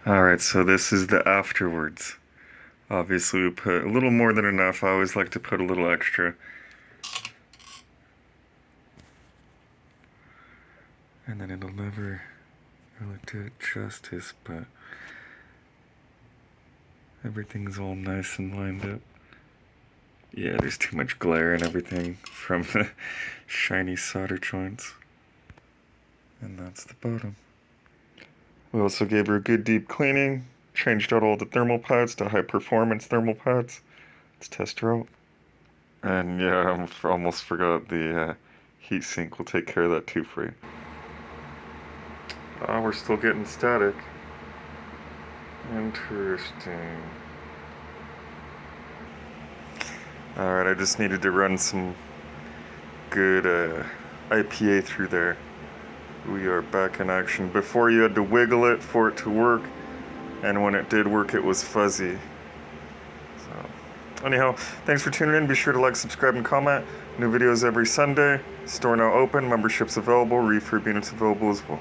Alright, so this is the afterwards. Obviously we put a little more than enough. I always like to put a little extra. And then it'll never really do it justice, but everything's all nice and lined up. Yeah, there's too much glare and everything from the shiny solder joints. And that's the bottom. We also gave her a good deep cleaning, changed out all the thermal pads to high performance thermal pads. Let's test her out. And yeah, I almost forgot the heat sink will take care of that too for you. Oh, we're still getting static. Interesting. Alright, I just needed to run some good IPA through there. We are back in action. Before you had to wiggle it for it to work, and when it did work, it was fuzzy. So, anyhow, thanks for tuning in. Be sure to like, subscribe, and comment. New videos every Sunday. Store now open. Memberships available. Refurb units available as well.